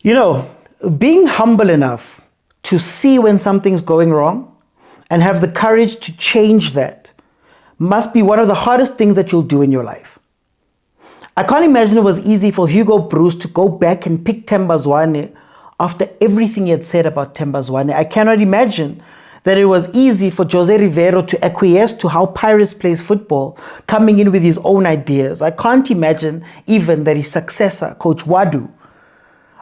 You know, being humble enough to see when something's going wrong and have the courage to change that must be one of the hardest things that you'll do in your life. I can't imagine it was easy for Hugo Bruce to go back and pick Themba Zwane after everything he had said about Themba Zwane. I cannot imagine that it was easy for Jose Rivero to acquiesce to how Pirates plays football, coming in with his own ideas. I can't imagine even that his successor, Coach Wadu,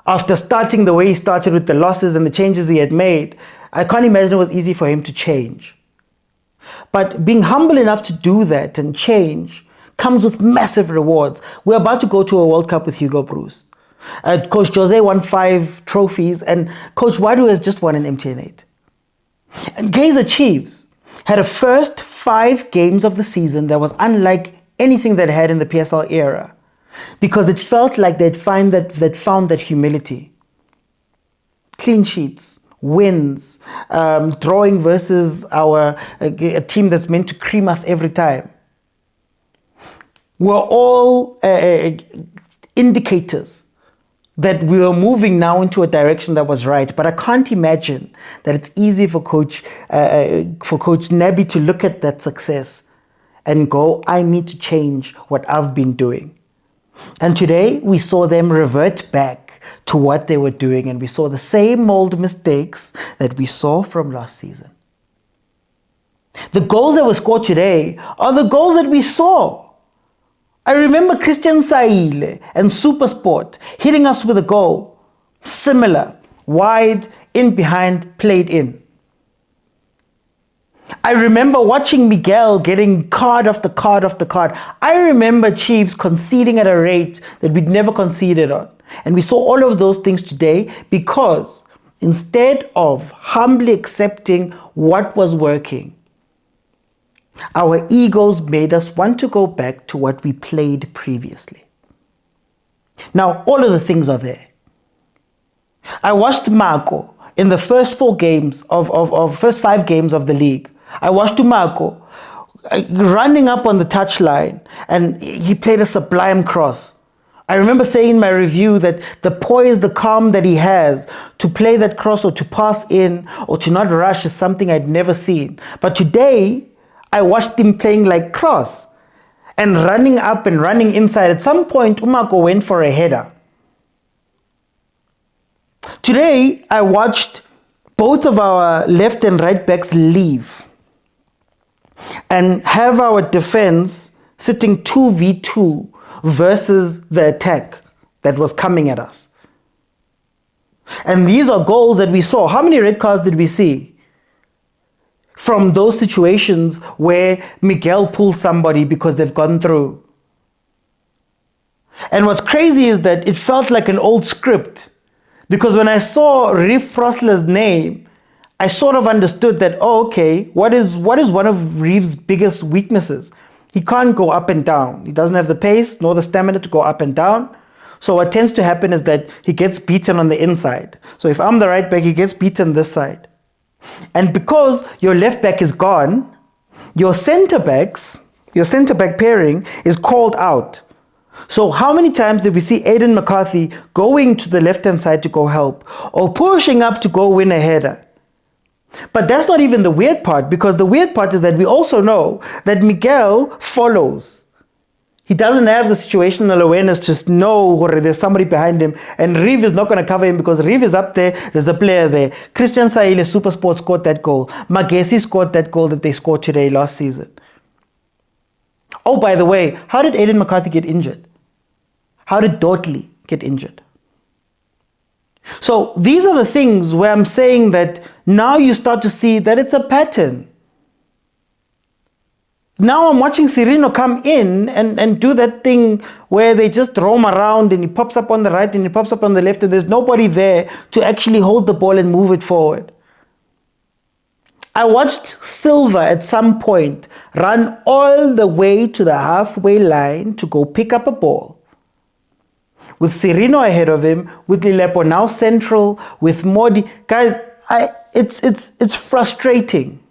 after starting the way he started with the losses and the changes he had made, I can't imagine it was easy for him to change. But being humble enough to do that and change comes with massive rewards. We're about to go to a World Cup with Hugo Bruce. Coach Jose won 5 trophies and Coach Wadu has just won an MTN 8. And Kaizer Chiefs had a first 5 games of the season that was unlike anything they'd had in the PSL era, because it felt like they'd found that humility. Clean sheets, wins, drawing versus a team that's meant to cream us every time. We're all indicators that we were moving now into a direction that was right. But I can't imagine that it's easy for Coach Nabi to look at that success and go, I need to change what I've been doing. And today we saw them revert back to what they were doing, and we saw the same old mistakes that we saw from last season. The goals that were scored today are the goals that we saw. I remember Christian Saile and Supersport hitting us with a goal similar, wide, in behind, played in. I remember watching Miguel getting card after card after card. I remember Chiefs conceding at a rate that we'd never conceded on. And we saw all of those things today because instead of humbly accepting what was working, our egos made us want to go back to what we played previously. Now, all of the things are there. I watched Marco in the first 5 games of the league. I watched Marco running up on the touchline, and he played a sublime cross. I remember saying in my review that the poise, the calm that he has to play that cross or to pass in or to not rush is something I'd never seen. But today, I watched him playing like cross and running up and running inside. At some point, Marco went for a header. Today, I watched both of our left and right backs leave and have our defense sitting 2v2 versus the attack that was coming at us. And these are goals that we saw. How many red cards did we see from those situations where Miguel pulls somebody because they've gone through? And what's crazy is that it felt like an old script, because when I saw Reeve Frostler's name, I sort of understood that, oh, okay, what is one of Reeve's biggest weaknesses? He can't go up and down. He doesn't have the pace nor the stamina to go up and down. So what tends to happen is that he gets beaten on the inside. So if I'm the right back, he gets beaten this side. And because your left back is gone, your centre back pairing is called out. So how many times did we see Aiden McCarthy going to the left-hand side to go help or pushing up to go win a header? But that's not even the weird part, because the weird part is that we also know that Miguel follows. He doesn't have the situational awareness to know there's somebody behind him, and Reeve is not going to cover him because Reeve is up there, there's a player there. Christian Saile, Supersport, scored that goal. Magesi scored that goal that they scored today last season. Oh, by the way, how did Aiden McCarthy get injured? How did Dotley get injured? So these are the things where I'm saying that now you start to see that it's a pattern. Now I'm watching Cirino come in and do that thing where they just roam around and he pops up on the right and he pops up on the left and there's nobody there to actually hold the ball and move it forward. I watched Silva at some point run all the way to the halfway line to go pick up a ball, with Cirino ahead of him, with Lilepo now central, with Modi. Guys, it's frustrating.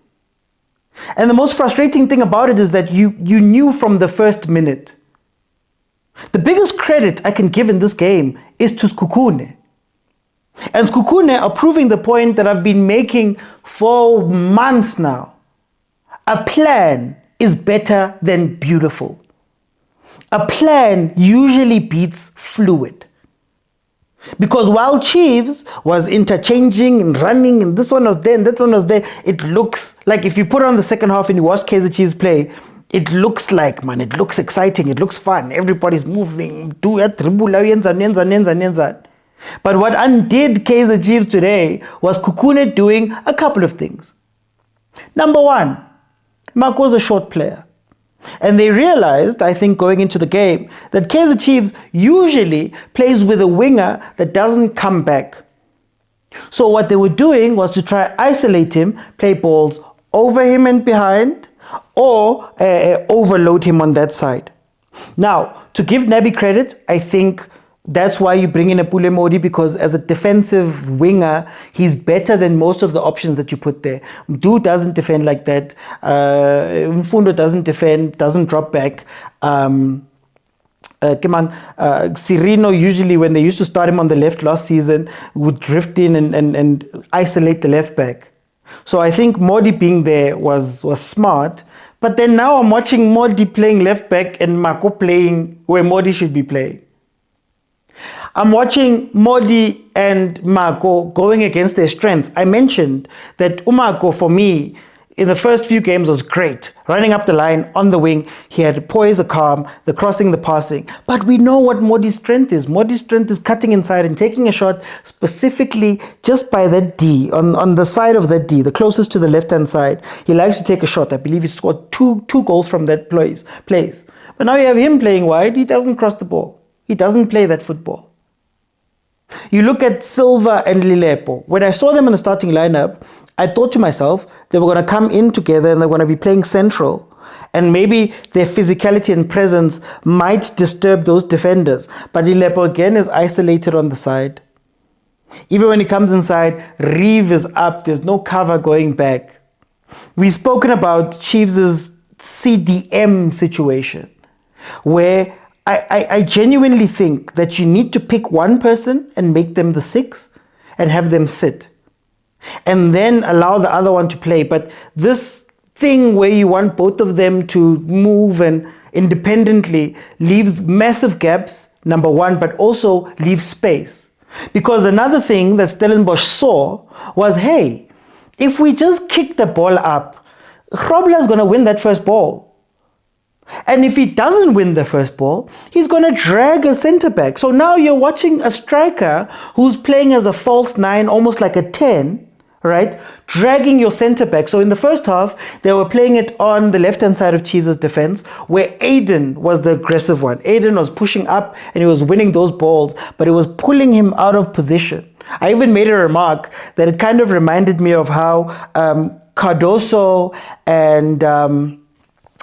And the most frustrating thing about it is that you knew from the first minute. The biggest credit I can give in this game is to Sekhukhune. And Sekhukhune are proving the point that I've been making for months now. A plan is better than beautiful. A plan usually beats fluid. Because while Chiefs was interchanging and running, and this one was there and that one was there, it looks like if you put on the second half and you watch Kaizer Chiefs play, it looks like, man, it looks exciting, it looks fun, everybody's moving, but what undid Kaizer Chiefs today was Sekhukhune doing a couple of things. Number one, Mark was a short player. And they realized, I think, going into the game, that Kaizer Chiefs usually plays with a winger that doesn't come back. So what they were doing was to try isolate him, play balls over him and behind, or overload him on that side. Now, to give Nabi credit, I think that's why you bring in a Pule Modi, because as a defensive winger, he's better than most of the options that you put there. Mdu doesn't defend like that. Mfundo doesn't defend, doesn't drop back. Sirino, usually when they used to start him on the left last season, would drift in and isolate the left back. So I think Modi being there was smart. But then now I'm watching Modi playing left back and Mako playing where Modi should be playing. I'm watching Modi and Mako going against their strengths. I mentioned that Umako, for me, in the first few games was great. Running up the line, on the wing, he had poise, a calm, the crossing, the passing. But we know what Modi's strength is. Modi's strength is cutting inside and taking a shot specifically just by that D, on the side of that D, the closest to the left-hand side. He likes to take a shot. I believe he scored two goals from that place. But now you have him playing wide. He doesn't cross the ball. He doesn't play that football. You look at Silva and Lilepo. When I saw them in the starting lineup, I thought to myself, they were going to come in together and they're going to be playing central. And maybe their physicality and presence might disturb those defenders. But Lilepo again is isolated on the side. Even when he comes inside, Reeve is up. There's no cover going back. We've spoken about Chiefs' CDM situation, where I genuinely think that you need to pick one person and make them the 6 and have them sit. And then allow the other one to play. But this thing where you want both of them to move and independently leaves massive gaps, number one, but also leaves space. Because another thing that Stellenbosch saw was, hey, if we just kick the ball up, Grobler is going to win that first ball. And if he doesn't win the first ball, he's going to drag a centre back. So now you're watching a striker who's playing as a false 9, almost like a 10, right? Dragging your centre back. So in the first half, they were playing it on the left-hand side of Chiefs' defence, where Aiden was the aggressive one. Aiden was pushing up and he was winning those balls, but it was pulling him out of position. I even made a remark that it kind of reminded me of how Cardoso and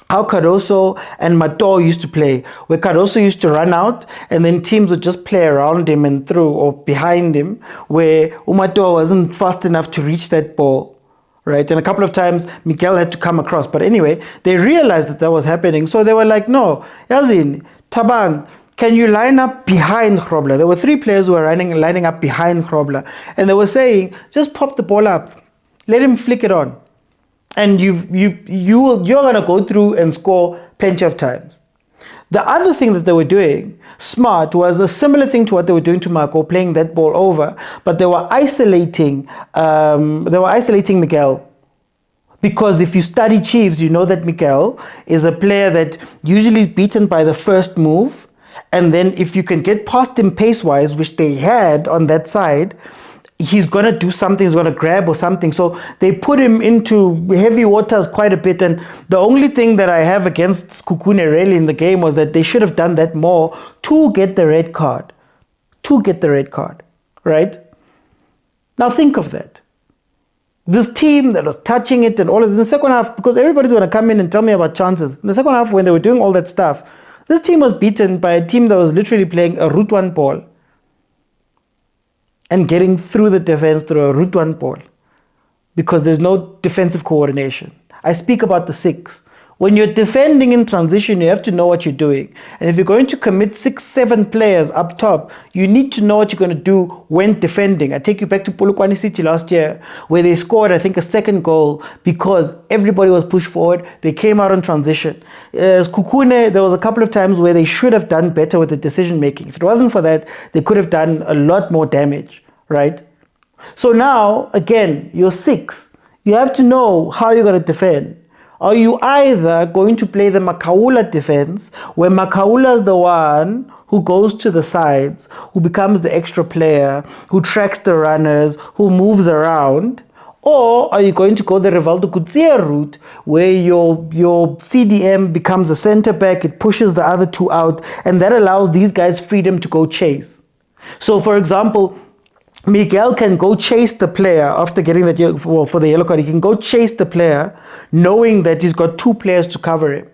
Motaung used to play, where Cardoso used to run out and then teams would just play around him and through or behind him, where Motaung wasn't fast enough to reach that ball, right? And a couple of times Miguel had to come across. But anyway, they realized that was happening. So they were like, no, Yazin, Tabang, can you line up behind Grobler? There were 3 players who were lining up behind Grobler. And they were saying, just pop the ball up. Let him flick it on. And you're going to go through and score plenty of times. The other thing that they were doing, smart, was a similar thing to what they were doing to Marco, playing that ball over, but they were isolating Miguel. Because if you study Chiefs, you know that Miguel is a player that usually is beaten by the first move, and then if you can get past him pace-wise, which they had on that side, he's going to do something, he's going to grab or something. So they put him into heavy waters quite a bit. And the only thing that I have against Sekhukhune really in the game was that they should have done that more to get the red card. Right? Now think of that. This team that was touching it and all of it in the second half, because everybody's going to come in and tell me about chances. In the second half, when they were doing all that stuff, this team was beaten by a team that was literally playing a route 1 ball and getting through the defense through a route 1 ball, because there's no defensive coordination. I speak about the 6. When you're defending in transition, you have to know what you're doing. And if you're going to commit 6, 7 players up top, you need to know what you're going to do when defending. I take you back to Polokwane City last year, where they scored, I think, a second goal because everybody was pushed forward. They came out on transition. Sekhukhune, there was a couple of times where they should have done better with the decision making. If it wasn't for that, they could have done a lot more damage, right? So now, again, you're 6. You have to know how you're going to defend. Are you either going to play the Makaula defense, where Makaula is the one who goes to the sides, who becomes the extra player, who tracks the runners, who moves around? Or are you going to go the Rivaldo Kutsia route, where your CDM becomes a center back, it pushes the other 2 out, and that allows these guys freedom to go chase? So, for example, Miguel can go chase the player after getting that for the yellow card. He can go chase the player knowing that he's got 2 players to cover him.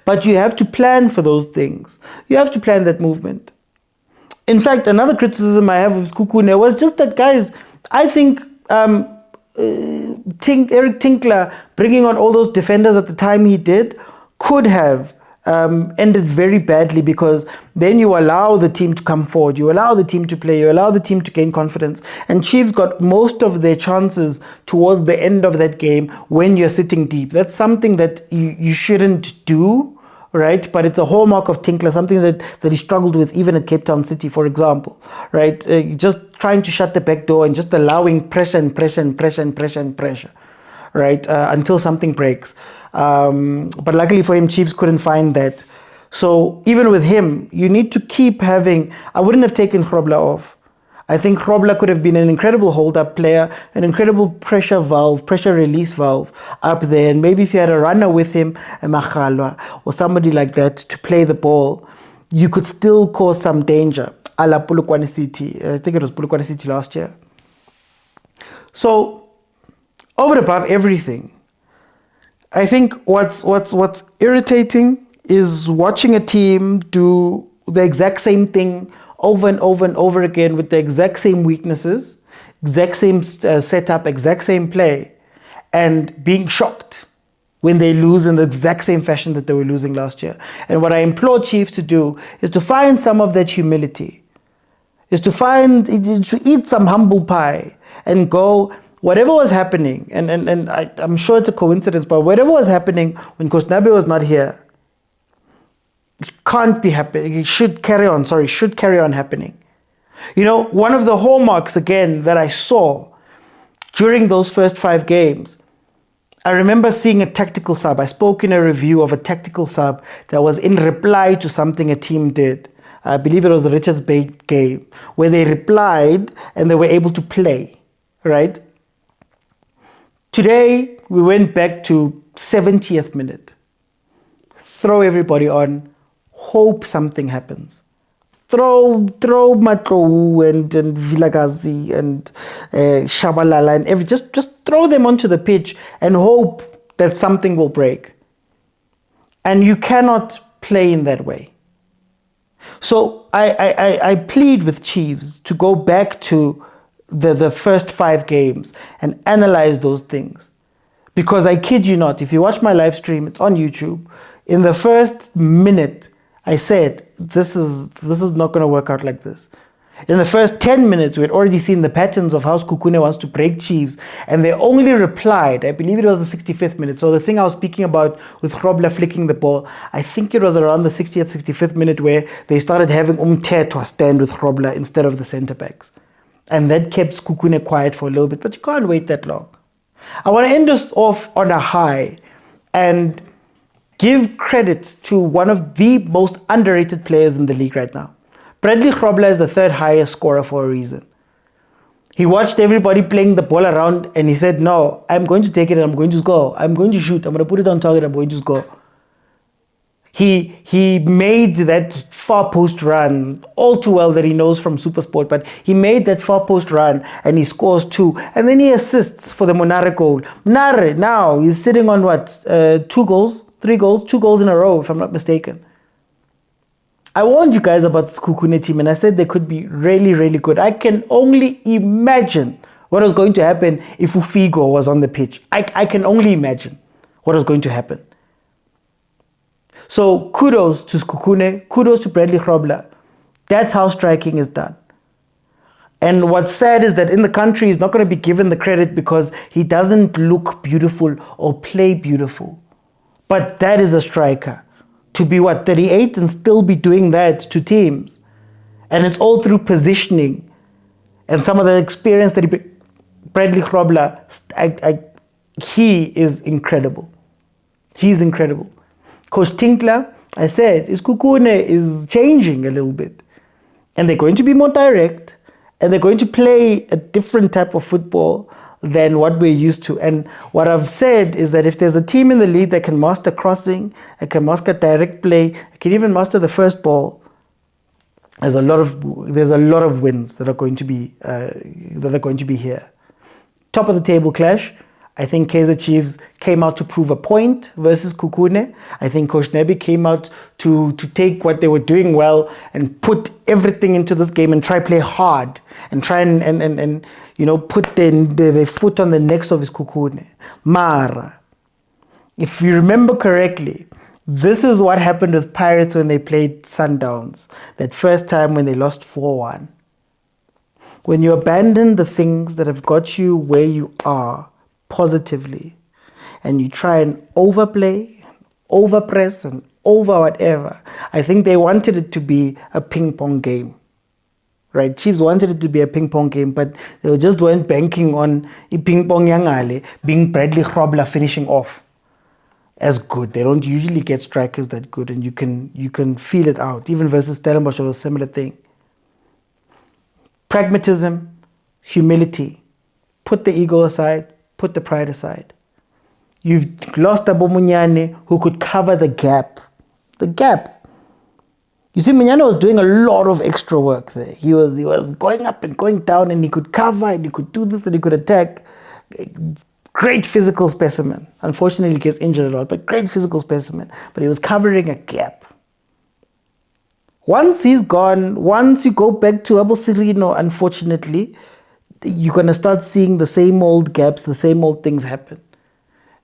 But you have to plan for those things. You have to plan that movement. In fact, another criticism I have of Sekhukhune was just that, guys, I think Eric Tinkler bringing on all those defenders at the time he did could have ended very badly, because then you allow the team to come forward, you allow the team to play, you allow the team to gain confidence. And Chiefs got most of their chances towards the end of that game when you're sitting deep. That's something that you shouldn't do, right? But it's a hallmark of Tinkler, something that he struggled with even at Cape Town City, for example, right? Just trying to shut the back door and just allowing pressure and pressure and pressure and pressure and pressure, right? Until something breaks. But luckily for him, Chiefs couldn't find that. So even with him, you need to keep having... I wouldn't have taken Grobler off. I think Grobler could have been an incredible hold-up player, an incredible pressure release valve up there. And maybe if you had a runner with him, a Maghalwa or somebody like that to play the ball, you could still cause some danger. A la Polokwane City. I think it was Polokwane City last year. So over and above everything, I think what's irritating is watching a team do the exact same thing over and over and over again with the exact same weaknesses, exact same setup, exact same play, and being shocked when they lose in the exact same fashion that they were losing last year. And what I implore Chiefs to do is to find some of that humility, is to eat some humble pie and go... Whatever was happening, and I'm sure it's a coincidence, but whatever was happening when Coach Nabi was not here, it can't be happening. It should carry on happening. You know, one of the hallmarks, again, that I saw during those first 5 games, I remember seeing a tactical sub. I spoke in a review of a tactical sub that was in reply to something a team did. I believe it was the Richards Bay game, where they replied and they were able to play, right? Today, we went back to 70th minute. Throw everybody on. Hope something happens. Throw Matlou and Vilagazi and Shabalala and just throw them onto the pitch and hope that something will break. And you cannot play in that way. So I plead with Chiefs to go back to the first 5 games and analyze those things. Because I kid you not, if you watch my live stream, it's on YouTube, in the first minute, I said, this is not going to work out like this. In the first 10 minutes, we had already seen the patterns of how Sekhukhune wants to break Chiefs, and they only replied, I believe it was the 65th minute. So the thing I was speaking about with Grobler flicking the ball, I think it was around the 60th, 65th minute where they started having Umthetwa stand with Grobler instead of the centre backs. And that kept Sekhukhune quiet for a little bit, but you can't wait that long. I want to end us off on a high and give credit to one of the most underrated players in the league right now. Bradley Grobler is the 3rd highest scorer for a reason. He watched everybody playing the ball around and he said, no, I'm going to take it and I'm going to score. I'm going to shoot. I'm going to put it on target. I'm going to score. He made that far post run all too well that he knows from Supersport, but he made that far post run and he scores 2. And then he assists for the Monare goal. Monare now he's sitting on what? 2 goals? 2 goals in a row, if I'm not mistaken. I warned you guys about this Sekhukhune team and I said they could be really, really good. I can only imagine what was going to happen if Ufigo was on the pitch. I can only imagine what was going to happen. So kudos to Sekhukhune, kudos to Bradley Grobler. That's how striking is done. And what's sad is that in the country, he's not going to be given the credit because he doesn't look beautiful or play beautiful. But that is a striker. To be 38 and still be doing that to teams. And it's all through positioning. And some of the experience that Bradley Grobler, he is incredible. He's incredible. Coach Tinkler, I said, Sekhukhune is changing a little bit. And they're going to be more direct. And they're going to play a different type of football than what we're used to. And what I've said is that if there's a team in the league that can master crossing, that can master direct play, that can even master the first ball, there's a lot of wins that are going to be here. Top of the table clash. I think Kaizer Chiefs came out to prove a point versus Sekhukhune. I think Coach Nabi came out to take what they were doing well and put everything into this game and try play hard and try and put their foot on the necks of his Sekhukhune. Mara, if you remember correctly, this is what happened with Pirates when they played Sundowns. That first time when they lost 4-1. When you abandon the things that have got you where you are, positively, and you try and overplay, overpress, and over whatever. I think they wanted it to be a ping-pong game, right? Chiefs wanted it to be a ping-pong game, but they just weren't banking on ping-pong yangale being Bradley Grobler finishing off as good. They don't usually get strikers that good, and you can feel it out. Even versus Stellenbosch, it was a similar thing. Pragmatism, humility. Put the ego aside. Put the pride aside. You've lost Abo Munyane who could cover the gap. The gap. You see, Munyane was doing a lot of extra work there. He was going up and going down, and he could cover and he could do this and he could attack. Great physical specimen. Unfortunately, he gets injured a lot, but great physical specimen. But he was covering a gap. Once he's gone, once you go back to Abo Sirino, unfortunately, you're going to start seeing the same old gaps, the same old things happen.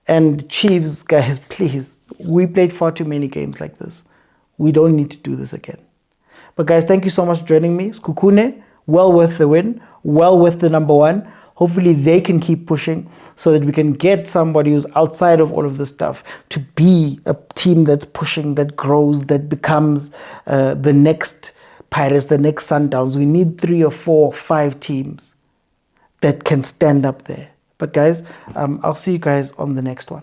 And Chiefs, guys, please, we played far too many games like this. We don't need to do this again. But guys, thank you so much for joining me. Sekhukhune, well worth the win, well worth the number one. Hopefully they can keep pushing so that we can get somebody who's outside of all of this stuff to be a team that's pushing, that grows, that becomes the next Pirates, the next Sundowns. We need 3 or 4 or 5 teams that can stand up there. But guys, I'll see you guys on the next one.